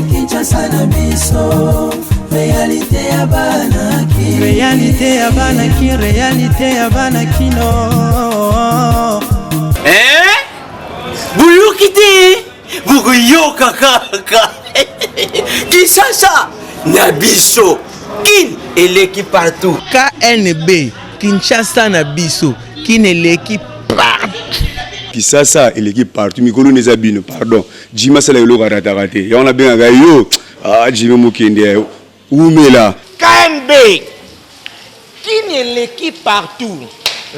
Kinshasa na biso réalité ya banaki réalité ya banaki réalité ya banaki no Buyukite bukuyoka kaka Kinshasa na biso kin eleki partout KNB Kinshasa na biso kin eleki partout Kinshasa eleki partout mikolo neza bino pardon Jima sala yolo raté ya on a bien yo Jima mukende umela KNB kin eleki partout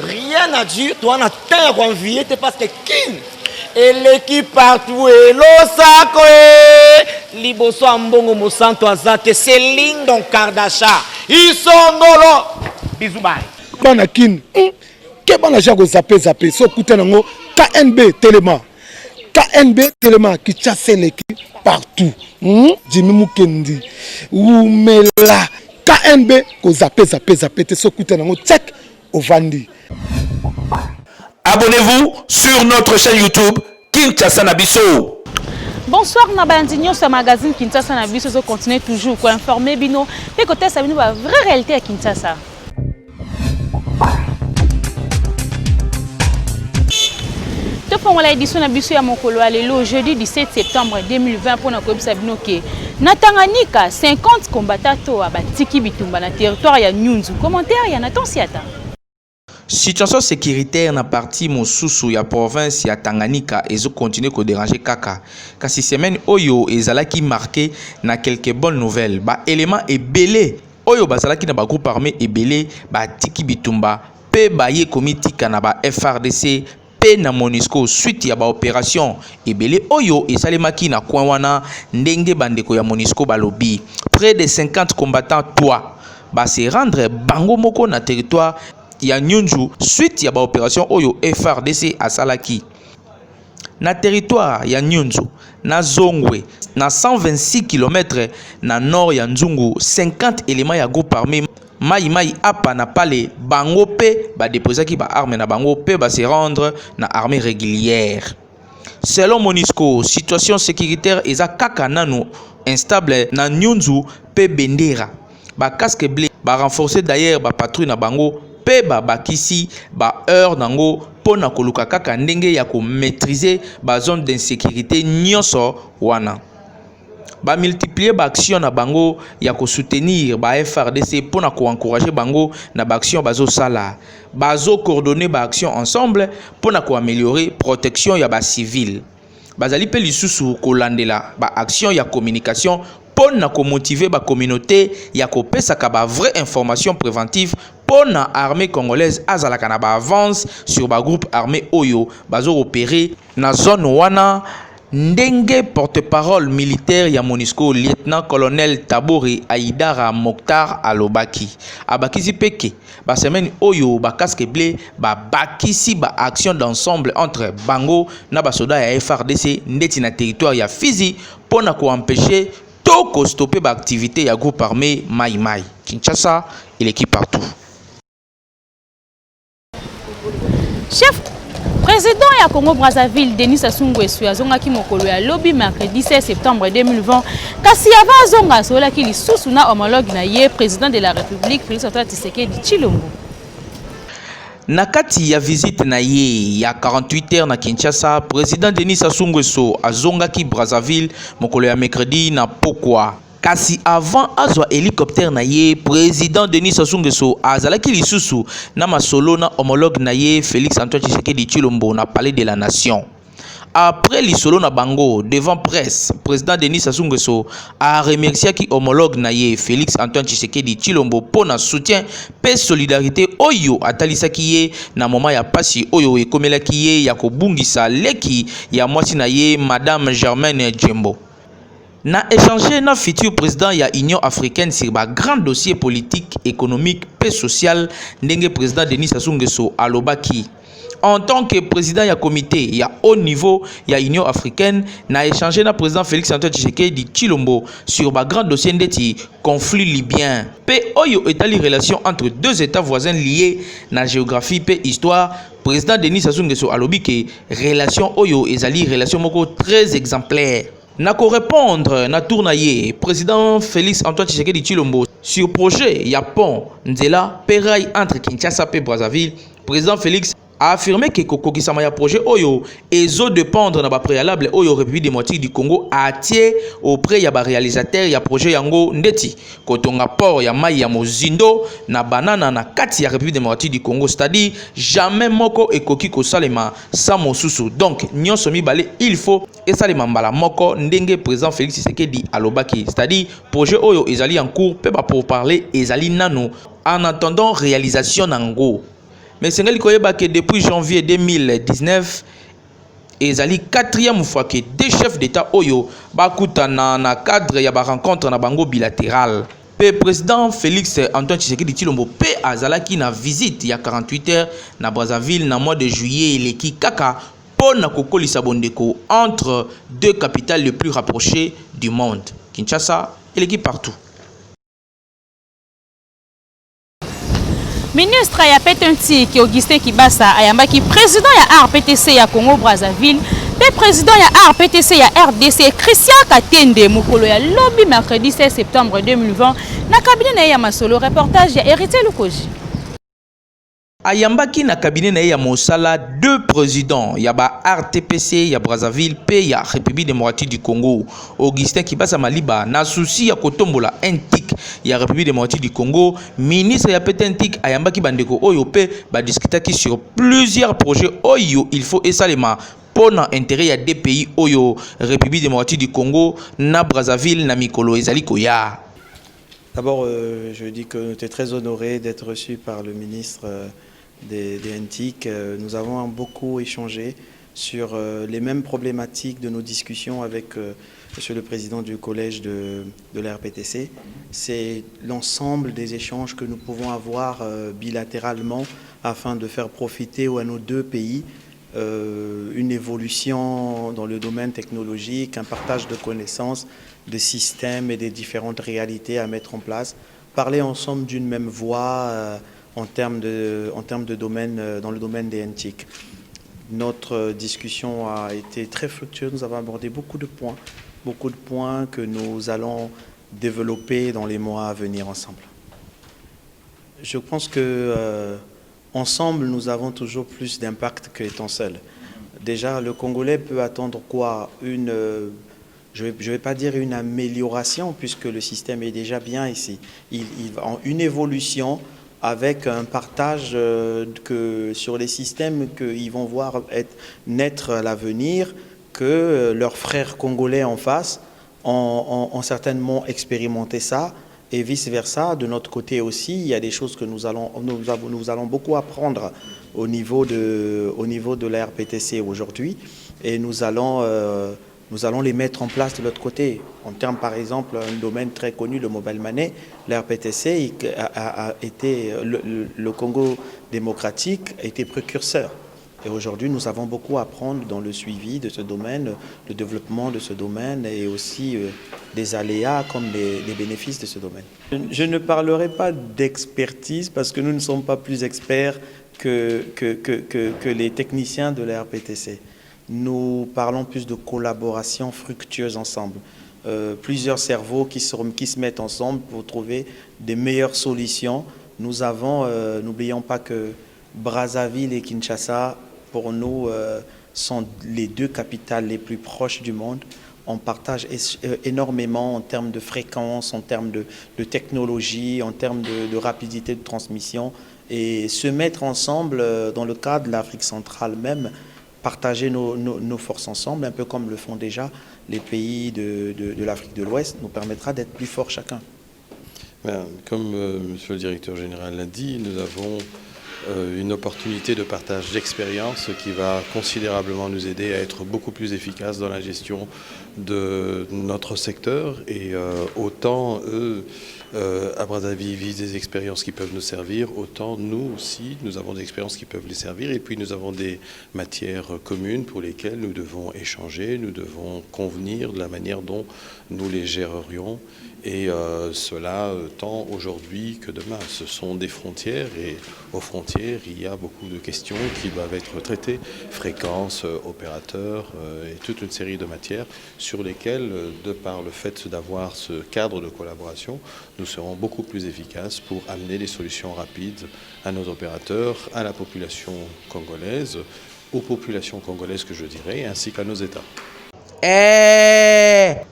rien à dire toi na terre envié parce que kin eleki partout elosako liboso ambongo mosanto azate Céline Don Kardasha isongolo bizubai bana kin ke bana jako zape so kuta nango KNB Téléma qui chasse l'équipe partout Jimmy Mukendi umela KNB ko zape te so kuta nango check ovandi. Abonnez-vous sur notre chaîne YouTube Kinshasa na biso. Bonsoir Nabandinho, ce magazine Kinshasa na biso continue toujours pour informer bino et côté ça bino la vraie réalité à Kinshasa. Pour l'édition na biso ya mokolo alelo jeudi 17 septembre 2020 pour na kobisa bino ke na Tanganyika 50 combattants a batiki bitumba na territoire ya Nyunzu. Commentaire ya Nathan Siata. Situation sécuritaire na partie mosusu ya province ya Tanganyika ezo continuer ko déranger kaka. Kasi semaine oyo ezalaki marqué na quelques bonnes nouvelles. Ba élément ebelé oyo bazalaki na ba groupe armé ebelé ba tiki bitumba pe ba ye komitika na ba FRDC pe na MONUSCO suite ya ba opération ebelé oyo esalemaki na coin wana ndenge bandeko ya MONUSCO balobi. Près de 50 combattants toi ba se rendre bango moko na territoire ya Nyunzu suite ya ba opération oyo FRDC asalaki na territoire ya Nyunzu na Zongwe na 126 km na nord ya Nzungu 50 éléments ya groupe armé mai apa na pale bango pe ba déposaki ba arme na bango pe ba se rendre na armée régulière. Selon MONUSCO, situation sécuritaire eza kaka nanu instable na Nyunzu pe Bendera. Ba casque bleu ba renforcer d'ailleurs ba patrouille na bango pe ba bakisi ba heure nango pona koluka kaka ndenge ya ko maîtriser ba zone d'insécurité nyonso wana. Ba multiplier ba action na bango ya ko soutenir ba FRDC pona ko encourager bango na ba action bazo sala. Bazo coordonner ba action ensemble pona ko améliorer protection ya ba civil. Bazali pe lisusu ko landela ba action ya communication pona ko motiver ba communauté ya ko pesaka ba vraie information préventive pona armée congolaise azalaka na ba avance sur ba groupe armé oyo bazo opérer na zone wana. Ndenge porte-parole militaire ya MONUSCO lieutenant-colonel Tabori Aïdara Mokhtar Alobaki abakisi peke ba semaine oyo ba casque bleu ba bakisi ba action d'ensemble entre bango na ba soda ya FRDC ndeti na territoire ya Fizi pona ko empêcher to ko stopper ba activité ya groupe armé Mai Kinshasa et l'équipe partout. Chef président ya Congo Brazzaville Denis Sassou Nguesso azongaki mokolo ya lobi mercredi 16 septembre 2020 kasi avant zonga solaki lisusu na homologue na ye président de la République Félix Antoine Tshisekedi Tshilombo. Na kati ya visite na ye ya 48 heures na Kinshasa, président Denis Sassou Nguesso azongaki Brazzaville mokolo ya mercredi na Pokwa. Kasi avant azwa hélicoptère na ye, président Denis Sassou Nguesso azalaki lisusu na masolo na homologue na ye Félix Antoine Tshisekedi Tshilombo na palais de la nation. Après lisolo na bango devant presse, président Denis Sassou Nguesso a remercié ki homologue na ye Félix Antoine Tshisekedi Tshilombo pour na soutien pe solidarité oyo atalisaki ye na moment ya pasi oyo ekomelaki ye ya kobungisa leki ya mwasi na ye Madame Germaine Djembo. Na échangé na futur président ya Union africaine sur ba grand dossier politique, économique et social ndenge président Denis Sassou Nguesso alobaki En tant que président du comité, il y a haut niveau, il y a Union africaine, n'a échangé avec le président Félix Antoine Tshisekedi Tshilombo sur le grand dossier de conflit libyen. Oyo est la relation entre deux États voisins liés dans la géographie et histoire. Président Denis Sassou Nguesso alobi que relation Oyo est une relation moko très exemplaire. Nako répondre na tournaye président Félix Antoine Tshisekedi Tshilombo sur projet Yapon Nzela Perail entre Kinshasa et Brazzaville. Président Félix a affirmé que kokokisama ya projet Oyo ezo dépendre na ba préalable Oyo République démocratique du Congo atie auprès ya ba réalisateur ya projet yango ndeti kotonga port ya mai ya Mozindo na banana na kati ya République démocratique du Congo, c'est-à-dire jamais moko ekoki ko salema sans mosusu. Donc nyonso mibale il faut esalema mbala moko ndenge président Félix Tshisekedi alobaki, c'est-à-dire projet Oyo ezali en cours pe ba pour parler ezali nano en attendant réalisation nango. Mais c'est que depuis janvier 2019, ezali 4e fois que deux chefs d'État Oyo bakutana na cadre ya ba rencontre na bango bilatéral. Le président Félix Antoine Tshisekedi Tshilombo pe azalaki na visite ya 48 heures na Brazzaville na mois de juillet eleki kaka pour na kokolisa bondeko entre deux capitales les plus rapprochées du monde, Kinshasa et l'équipe partout. Ministre ya Petentik Augustin Kibasa ayambaki président ya RPTC ya Congo Brazzaville pe président ya RPTC ya RDC Christian Katende mokolo ya lobi mercredi 16 septembre 2020 na cabinet na ya Masolo. Reportage ya Héritier Lukoji. Ayambaki na cabinet na ya Mosala deux présidents ya ba RTPC ya Brazzaville pe ya République démocratique du Congo. Augustin Kibasa Maliba na souci ya kotombola NTIC ya République démocratique du Congo, ministre ya NTIC ayambaki bandeko oyo pe ba discutaki sur plusieurs projets oyo il faut esalema pour l'intérêt ya deux pays oyo République démocratique du Congo na Brazzaville na mikolo ezali koya. D'abord, je dis que nous sommes très honorés d'être reçus par le ministre des NTIC. Nous avons beaucoup échangé sur les mêmes problématiques de nos discussions avec Monsieur le Président du Collège de la RPTC. C'est l'ensemble des échanges que nous pouvons avoir bilatéralement afin de faire profiter à nos deux pays une évolution dans le domaine technologique, un partage de connaissances, de systèmes et des différentes réalités à mettre en place. Parler ensemble d'une même voix en termes de domaine, dans le domaine des NTIC. Notre discussion a été très fructueuse. Nous avons abordé beaucoup de points que nous allons développer dans les mois à venir ensemble. Je pense que ensemble, nous avons toujours plus d'impact qu'étant seul. Déjà, le Congolais peut attendre quoi? Je ne vais pas dire une amélioration, puisque le système est déjà bien ici. Une évolution avec un partage sur les systèmes qu'ils vont voir naître à l'avenir, que leurs frères congolais en face ont certainement expérimenté ça, et vice-versa. De notre côté aussi, il y a des choses que nous allons beaucoup apprendre au niveau de la RPTC aujourd'hui, et nous allons les mettre en place de l'autre côté. En termes, par exemple, un domaine très connu, le mobile money, la RPTC a été, le Congo démocratique a été précurseur. Et aujourd'hui, nous avons beaucoup à apprendre dans le suivi de ce domaine, le développement de ce domaine et aussi des aléas comme les bénéfices de ce domaine. Je ne parlerai pas d'expertise parce que nous ne sommes pas plus experts que les techniciens de la RPTC. Nous parlons plus de collaboration fructueuse ensemble. Plusieurs cerveaux qui se mettent ensemble pour trouver des meilleures solutions. Nous avons, n'oublions pas que Brazzaville et Kinshasa, pour nous, sont les deux capitales les plus proches du monde. On partage énormément en termes de fréquence, en termes de technologie, en termes de rapidité de transmission. Et se mettre ensemble dans le cadre de l'Afrique centrale même, partager nos forces ensemble, un peu comme le font déjà les pays de l'Afrique de l'Ouest, nous permettra d'être plus forts chacun. Comme Monsieur le Directeur Général l'a dit, nous avons une opportunité de partage d'expérience qui va considérablement nous aider à être beaucoup plus efficaces dans la gestion de notre secteur. Et autant eux, à Brazzaville, vivent des expériences qui peuvent nous servir, autant nous aussi, nous avons des expériences qui peuvent les servir. Et puis nous avons des matières communes pour lesquelles nous devons échanger, nous devons convenir de la manière dont nous les gérerions. Et cela tant aujourd'hui que demain. Ce sont des frontières et aux frontières, il y a beaucoup de questions qui doivent être traitées. Fréquences, opérateurs et toute une série de matières sur lesquelles, de par le fait d'avoir ce cadre de collaboration, nous serons beaucoup plus efficaces pour amener des solutions rapides à nos opérateurs, à la population congolaise, aux populations congolaises que je dirais, ainsi qu'à nos États.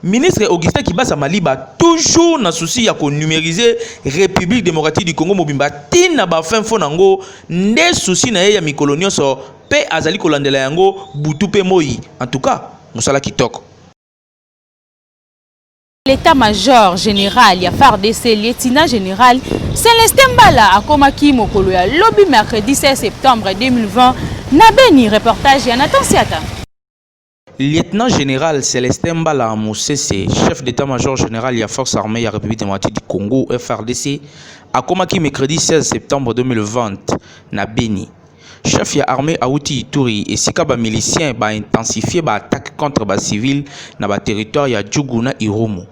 Ministre Augustin Kibasa Maliba toujours na souci ya ko numériser République démocratique du Congo mobimba tina ba fin fo nango nde souci na ye ya mikolo nyonso pe azali kolandela yango butu pe moi. En tout cas musala kitoko. L'état-major général ya FARDC lieutenant général Célestin Mbala akomaki mokolo ya lobi mercredi 16 septembre 2020 na Beni. Reportage ya Nathan Siata. Lieutenant général Célestin Mbala Moussese, chef d'état-major général de la Force armée de la République démocratique du Congo, FARDC, a commencé mercredi 16 septembre 2020 na Beni. Chef de l'armée Aouti Ituri et Sikaba milicien a intensifié l'attaque contre les civils dans le territoire de Djougou na Irumu.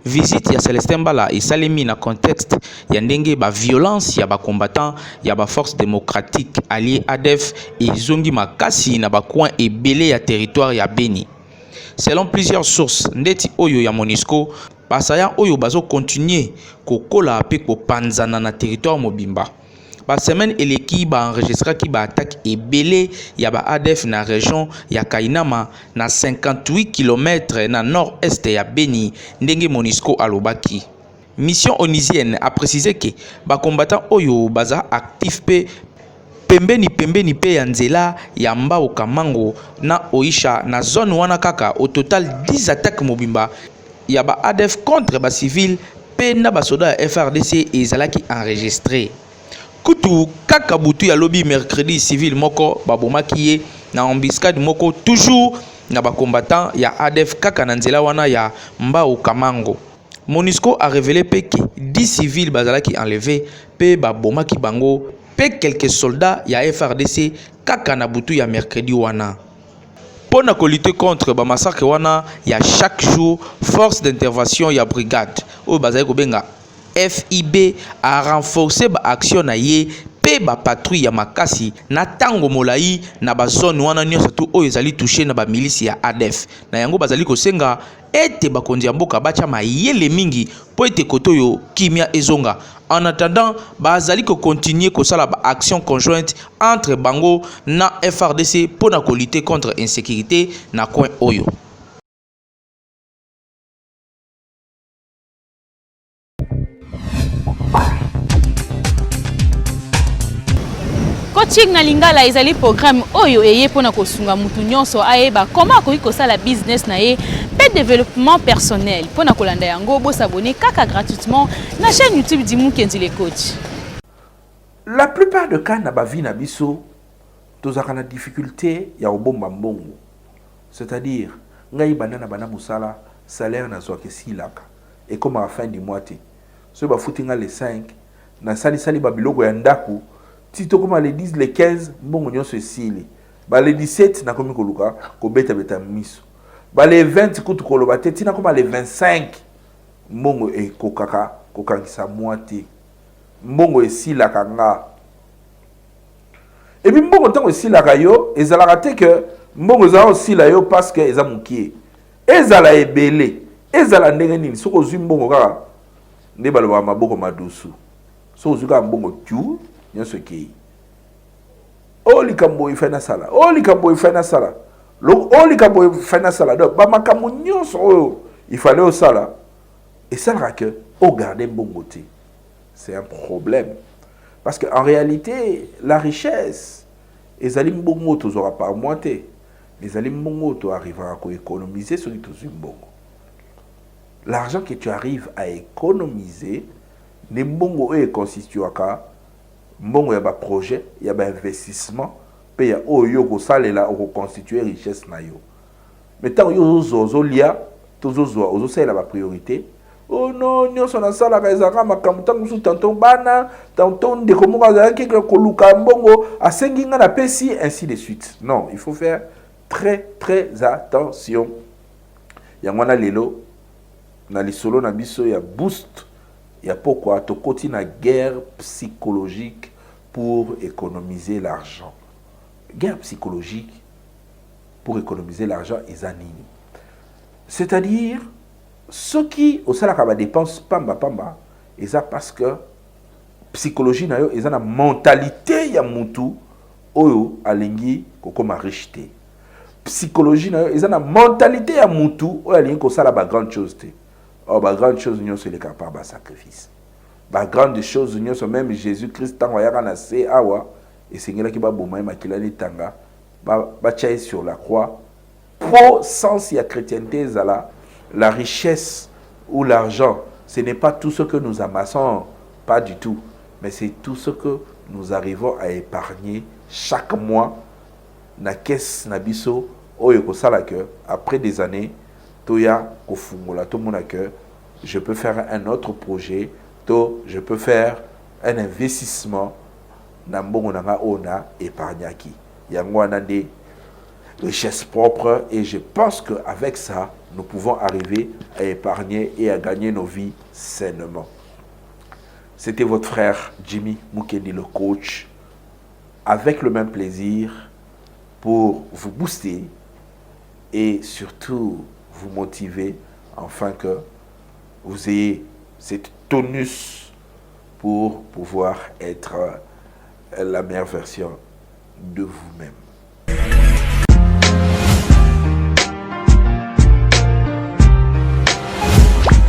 Visite ya Célestin Mbala et Salemi na contexte ya ndenge ba violence ya ba combattant ya ba force démocratique allié ADF et zongi makasi na ba coin et belé ya territoire ya Beni. Selon plusieurs sources, ndeti oyo ya MONUSCO basaya oyo bazo continuer kokola pe ko panzana na territoire mobimba. Ba semaine eleki ba enregistré ki ba attaque et belé ya ba ADF na région ya Kainama na 58 km na nord-est ya Beni ndenge MONUSCO alobaki. Mission onusienne a précisé que ba combattant oyo baza actif pe pembeni pe ya nzela ya Mbao Kamango na Oisha na zone wana kaka. Au total 10 attaques mobimba ya ba ADF contre ba civil pe na ba soda FARDC ezalaki enregistré. Kutu kaka butu ya lobby mercredi civil moko babomaki ye na embuscade moko toujours na ba combattant ya ADF kaka na nzela wana ya Mbao Kamango. MONUSCO a révélé que 10 civils bazalaki enlevés pe babomaki bango pe quelques soldats ya FARDC kaka na butu ya mercredi wana. Pour lutter contre ba massacre wana ya chaque jour, force d'intervention ya brigade o bazali ko benga FIB a renforcé ba action na ye pe ba patrouille ya makasi na tango molai na ba zone wana nyonso tu oyo ezali touché na ba milice ya ADF. Na yango bazali ko senga ete bakonzi ya mboka bacha mayele mingi po ete koto yo kimia ezonga. En attendant, bazali ko continuer ko sala ba action conjointe entre bango na FARDC pour na ko lutter contre insécurité na coin oyo. Coaching na lingala ezali programme oyo eye pona kosunga mutu nyonso ayeba comment ko kosala business na ye pe développement personnel pona kolanda yango bo s'abonner kaka gratuitement na chaîne YouTube Dimou Kenzi le coach. La plupart de cas na ba vie na biso tozaka na difficulté ya obomba mbongo. C'est-à-dire ngai banana bana musala salaire na zoke silaka et comme à la fin du mois te so ba futinga les 5 na sali ba biloko ya ndaku tito comme les 10 les 15 mbongo nyonso esili ba les 17 na komi koluka ko beta miso ba les 20 kutu koloba te tina comme les 25 mbongo e kokaka kokangisa moite mbongo esila kanga et puis mbongo tango esila kayo ezalaka te que mbongo za osila yo parce que eza mukie ezala ebele ezala ndenge nini soko zwi mbongo kaka nde baloba maboko madusu soko zwi kaka mbongo tu nyonso ekei likambo ifana sala likambo ifana sala likambo ifana sala donc bamakambo nyonso oyo ifale osala esalaka ke ogarde mbongo te. C'est un problème parce que en réalité la richesse ezali mbongo tozora par mois te ezali mbongo to arrivera à économiser sur les mbongo. L'argent que tu arrives à économiser ne mbongo e constituaka mbongo ya ba projet ya ba investissement pe ya oyo ko salela ko constituer richesse na yo. Mais tant yo zo lia tozozo ozo salela ba priorité. Oh non, nyonso na sala ka ezaka makambo tango su tanton bana, tanton de komo ka ki ko luka mbongo asengi nga na pesi ainsi de suite. Non, il faut faire très attention. Yangwana lelo na lisolo na biso ya boost ya pourquoi tokoti na guerre psychologique pour économiser l'argent. Guerre psychologique pour économiser l'argent ezanini. C'est-à-dire ceux qui au salaka ba dépense pamba eza parce que psychologie na yo eza na mentalité ya mutu oyo alingi kokoma richité. Psychologie na yo eza na mentalité ya mutu oyo alingi kosala ba grande chose te. Oh, ba grande chose nyonso ele capable ba sacrifice. Ba grande chose nyonso même Jésus-Christ tango yaka na se awa esengela ki ba boma makilani tanga ba tchaye sur la croix. Pour sens ya chrétienté zala la richesse ou l'argent, ce n'est pas tout ce que nous amassons, pas du tout, mais c'est tout ce que nous arrivons à épargner chaque mois na caisse na biso oyo ko sala que après des années toya ko fungola to mona que je peux faire un autre projet, je peux faire un investissement na mbongo na nga ona épargnaki yango wana de richesse propre, et je pense qu'avec ça nous pouvons arriver à épargner et à gagner nos vies sainement. C'était votre frère Jimmy Mukendi, le coach, avec le même plaisir pour vous booster et surtout vous motiver afin que vous ayez cette tonus pour pouvoir être la meilleure version de vous-même.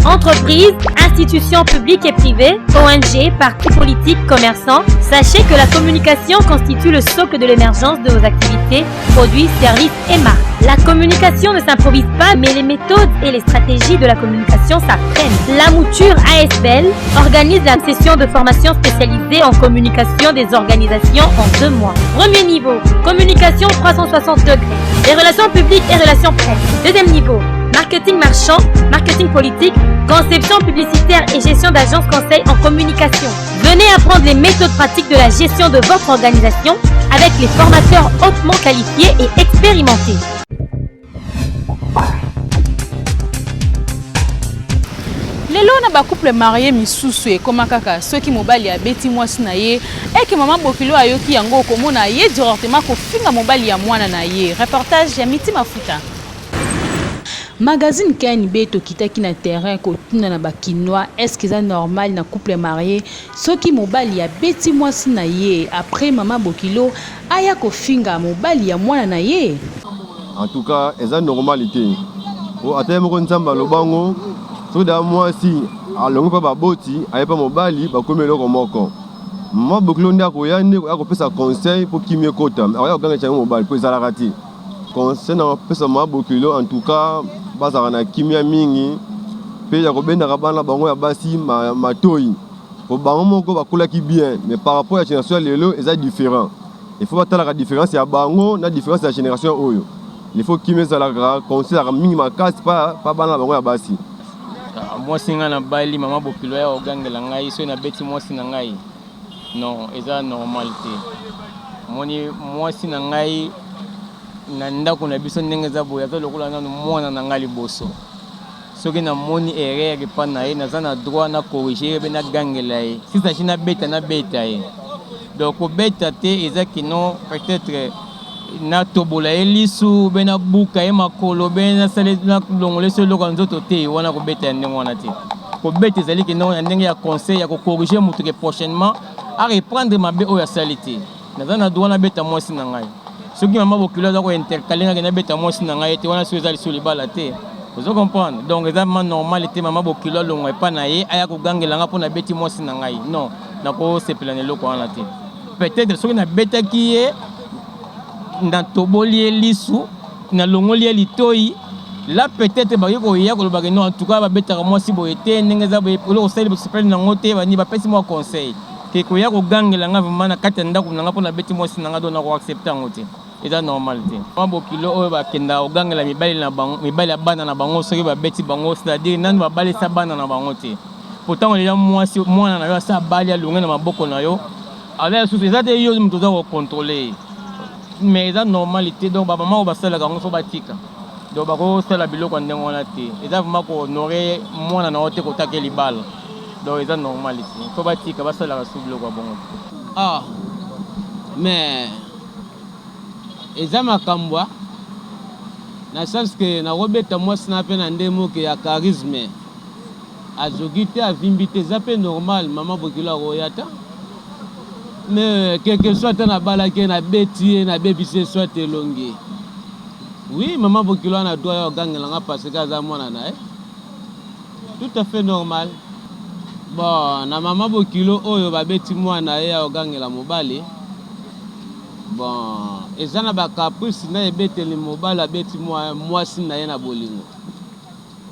Entreprises, institutions publiques et privées, ONG, partis politiques, commerçants, sachez que la communication constitue le socle de l'émergence de vos activités, produits, services et marques. La communication ne s'improvise pas, mais les méthodes et les stratégies de la communication s'apprennent. La Mouture ASBL organise la session de formation spécialisée en communication des organisations en 2 mois. Premier niveau, communication 360 degrés, les relations publiques et relations presse. Deuxième niveau, marketing marchand, marketing politique, conception publicitaire et gestion d'agence conseil en communication. Venez apprendre les méthodes pratiques de la gestion de votre organisation avec les formateurs hautement qualifiés et expérimentés. Lelo na ba couple marié misusu e koma kaka soki mobali ya beti mwasi na ye eke mama bokilo ayoki yango komona ye directement ko finga mobali ya mwana na ye. Reportage ya Miti Mafuta. Magazine Kani Beto kitaki na terrain ko tuna na bakinois, est-ce que c'est normal na couple marié soki mobali ya beti mwasi na ye après mama bokilo aya ko finga mobali ya mwana na ye? En tout cas, c'est une normalité. Au atteindre moko nzamba lobango so da mwasi alongo pa baboti ayepa mobali bakome loko moko. Mama bokilo nda ko yande ko pesa conseil pour kimie kota. Aya ko ganga chango mobali pour ezalaka ti. Conseil na pesa mama bokilo en tout cas bazaka na kimia mingi pe ya kobenda bana bango ya basi matoi po bango moko bakolaki bien, mais par rapport à la génération lelo eza différent. Il faut batala la différence ya bango na différence de la génération oyo. Il faut kimia za la conseil à mingi makasi pas bana bango ya basi. Moi singa na bali mama bokilo ya ogangela ngai so na beti moi singa ngai. Non, eza normalité. Moni moi singa ngai na ndako na biso ndenge za boya to lokola na mwana na ngali boso soki na moni erreur pa na ye naza na droit na corriger be na gangela ye si ça china beta na beta ye donc beta te eza kino peut-être na tobola elisu be na buka ye makolo be na sale na longole so lokala nzoto te wana ko beta ndenge wana te ko beta ezali kino na ndenge ya conseil ya ko corriger mutu que prochainement à reprendre ma be o ya salite naza na droit na beta moi si na ngai soki mama bokilo za ko intercaler na beta moi si na ngai te wana so ezali sur le bala te vous comprenez donc exactement normalité mama bokilo longo pa na ye aya ko gangela nga pona beti moi si na ngai non na ko se planer loko wana te peut-être soki na beta ki ye na toboli lisu na longoli litoi là peut-être ba ko ya ko ba non en tout cas ba beta moi si boyete ndenge za boye ko sel se planer na ngote ba ni ba pesi moi conseil ke koya kogangela nga vraiment na kati ya ndako na nga mpona beti mwasi na nga do na koaccepte yango te eza normal te mwa bokilo oyo bakenda kogangela mibali ya bana na bango soki babeti bango c'est-à-dire nani babalisa bana na bango te pourtant olela mwasi mwana na yo asa abali alonge na maboko na yo ala susu eza te yo moto oza kocontrole mais eza normalité donc bamama oyo basalaka yango fo batika donc bakosala biloko ya ndenge wana te eza vraiment kohonore mwana na yo te kotaka libala donc eza normalité fo batika basalaka su biloko ya bongo ah mais eza makambo na sens ke nakobeta mwasi na mpe na nde moke ya charisme azoki te avimbi te eza mpe normal mama bokilo akoya ta mais quelque soit te nabalaki na beti ye nabebisi ye soit elongi oui mama bokilo ana droit ya ogangelanga parce que aza mwana na ye tout à fait normal bon na mama bokilo oyo babeti mwana ye ya ogangela mobali bon eza na bakaprice na ebeteli mobali abeti mwasi na ye na bolingo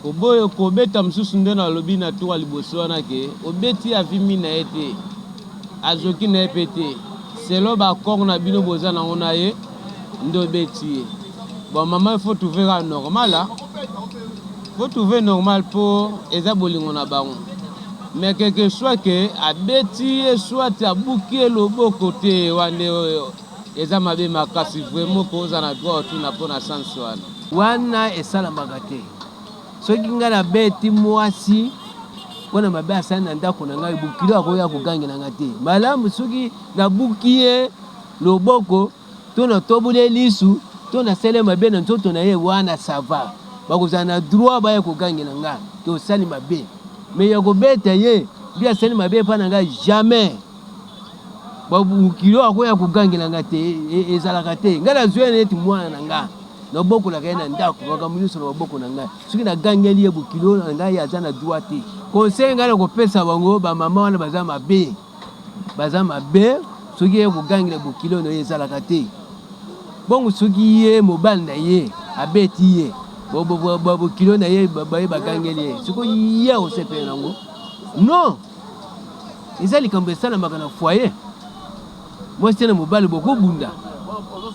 oboyo kobeta mosusu nde nalobi na tour ya liboso wana ke obeti avimi na ye te azoki na ye mpe te selo bakor na bino boza nango na ye nde obeti ye bon mama il faut trouver normal faut trouver normal mpo eza bolingo na bango mais quelque soit ke abeti ye soit abuki ye loboko te wane oyo eza mabe makasi vraiment koza na droit otuna mpo na sanse wana esalamaka te soki ngai nabeti mwasi mpona mabe asali na ndako na ngai bokilo akoya kogangela nga te malamu soki nabuki ye loboko to natoboli lisu to nasele mabe na nzoto na ye wana sava bakozala na droit baya kogangela nga te osali mabe mais ya kobeta ye bi asali mabe mpa na ngai jamais bokilo akoya kogangela nga te ezalaka te ngai nazwi neti mwana na nga nabokolaka ye na ndako makambo nyonso na maboko na ngai soki nagangeli ye bokilo na ngai aza na droit te conseil ngai na kopesa bango bamama wana baza mabe soki ye kogangela bokilo na ye ezalaka te bongo soki ye mobali na ye abeti ye bokilo na ye baye bagangeli ye soki ye osepele nango non eza likambo esalamaka na foyer mwasi na mobali bokobunda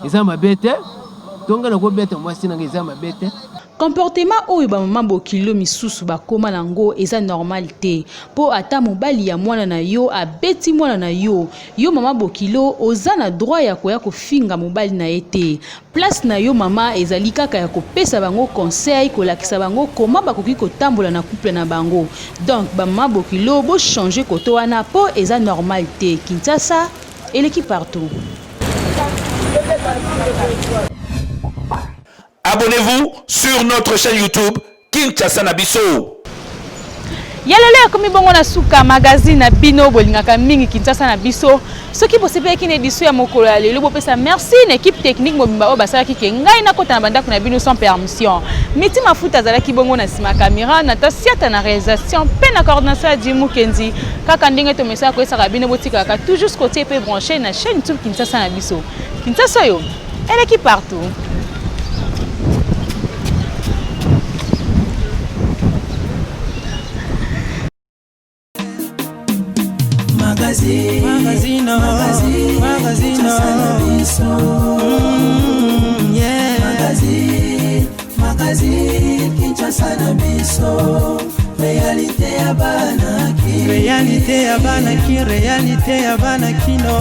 eza mabe te tonga na kobeta mwasi nanga eza mabe te comportement oyo bamama bokilo misusu bakoma nango eza normal te mpo ata mobali ya mwana na yo abeti mwana na yo yo mama bokilo oza na droit ya koya kofinga mobali na ye te place na yo mama ezali kaka ya kopesa bango conseil kolakisa bango koma bakoki kotambola na couple na bango donc bamama bokilo bochange koto wana mpo eza normal te Kinshasa eleki partout. Abonnez-vous sur notre chaîne YouTube Kinshasa na biso. Yalele komi bongo na suka magazine na bino bolingaka mingi Kinshasa na biso. Soki bosepeki na edition ya mokolo ya lelo bopesa merci na équipe technique mobimba o basalaki ke ngai na kota na bandako na bino sans permission. Miti mafuta azalaki bongo na sima caméra na tasiata na réalisation pe na coordination ya Jimu Kenzi. Kaka ndenge to message ko esaka bino botika ka toujours côté pe branché na chaîne YouTube Kinshasa na biso. Kinshasa yo eleki partout. Magazino Kinshasa na biso réalité ya bana ki réalité ya bana kino